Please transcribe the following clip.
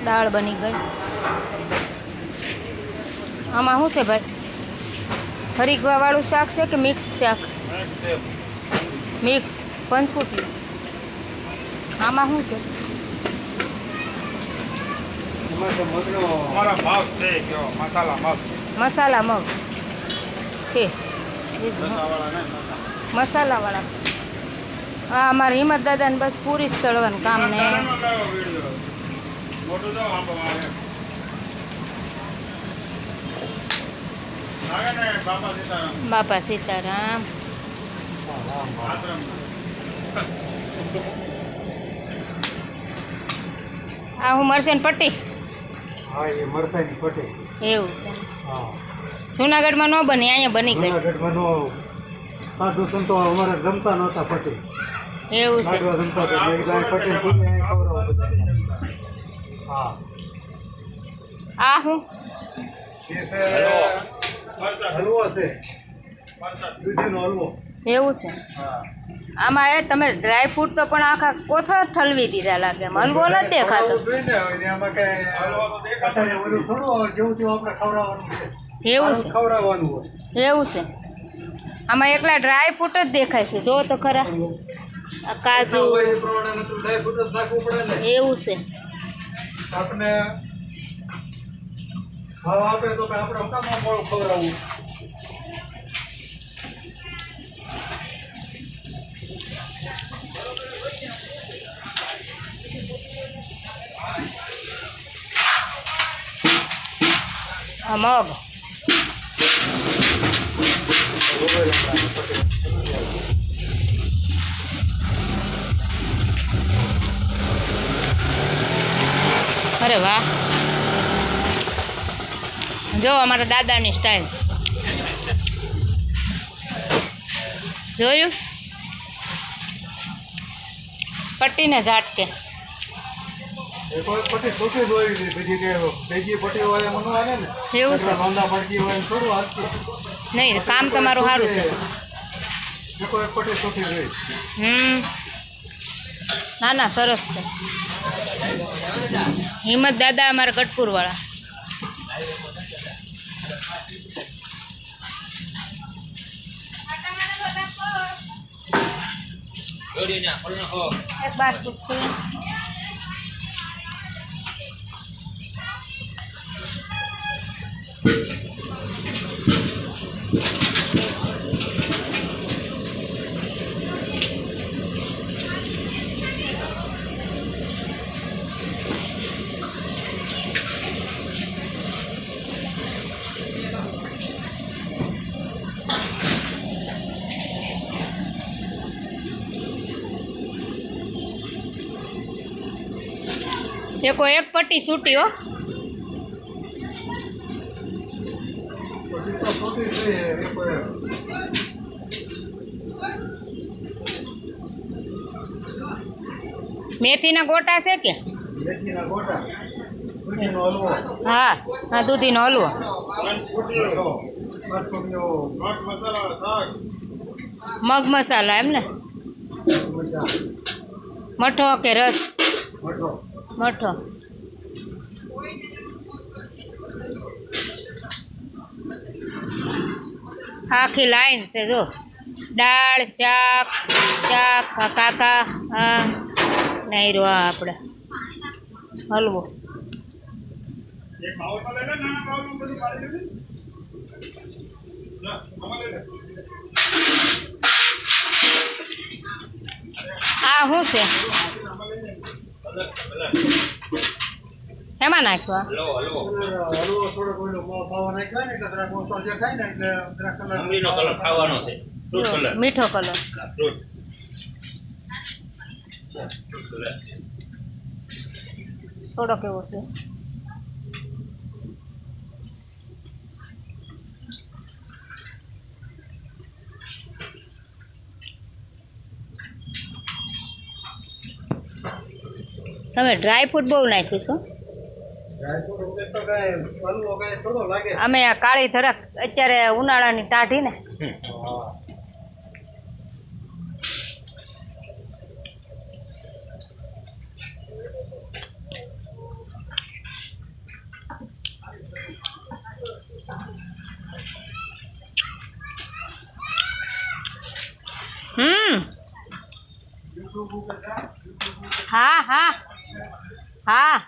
દાળ બની ગઈ. આમાં શું છે ભાઈ? હરીગવાવાળું શાક છે કે મિક્સ શાક? મિક્સ પંચકુટી. આમાં શું છે? મસાલા મગ છે. મસાલાવાળા. હા, અમારા હિંમત દાદાને બસ પૂરી જ તળવાનું કામ ને. બાપા સીતારામ. આ હું મરચાંની પટ્ટી. હા, એ મરચાંની પટ્ટી. એવું છે. હા, જુનાગઢમાં ન બની, અહીંયા બની ગઈ. જુનાગઢમાં નો સાધુ સંતો અમારે જમતા નહોતા પટ્ટી. એવું છે. જમતા પટ્ટી પૂરી હા. આ હું હલવો છે, દૂધીનો હલવો. એવું છે. આમાં એ તમે ડ્રાય ફ્રૂટ તો પણ આખા કોથળા ઠલવી દીધા લાગે. હલવો નથી દેખાતો. આમાં કઈ ઓલું થોડું જેવું તેવું આપણે ખવડાવવાનું છે. એવું છે. ખવડાવવાનું હોય. એવું છે. આમાં એકલા ડ્રાય ફ્રૂટ જ દેખાય છે. જો તો ખરા. આ કાજુ. એ પ્રમાણે ડ્રાય ફ્રૂટ જ નાખવું પડે ને. એવું છે. આપણે ભાવ આપે તો આપણે હમણાં મોડું ખવડાવવું. આ મગ. અરે વાહ, જો અમારા દાદાની સ્ટાઈલ જોયું. પટ્ટીને ઝાટકે. પટ્ટી છોટી જ હોય બીજી કે બીજી પટ્ટી હોય એમાં ન આવે ને. એવું છે. વાંધા પડતી હોય એમ થોડું હાલશે. નહીં, કામ તમારું સારું છે. એક પટ્ટી છોટી હોય. ના ના, સરસ છે. હિંમત દાદા અમારા ગઢપુરવાળા. એક બાસ્કુસ ખોલે. એકો એક પટ્ટી છૂટી હો. મેથીના ગોટા છે કે? મેથીના ગોટા, દૂધીનો હલવો. હા હા, દૂધીનો હલવો. મગ મસાલા એમ ને? મઠો કે રસ? મઠો. આખી લાઈન છે જો. દાળ, શાક, શાક, કાકા, હા નહીં રો આપણે હલવો. આ શું છે? એમાં નાખ્યો મીઠો કલર. થોડો કેવો છે? તમે ડ્રાય ફ્રૂટ બહુ નાખ્યું છો. અમે આ કાળી ધરક અત્યારે ઉનાળાની ટાઢી ને. હા હા હા